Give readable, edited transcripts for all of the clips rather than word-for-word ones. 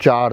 4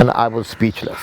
And I was speechless.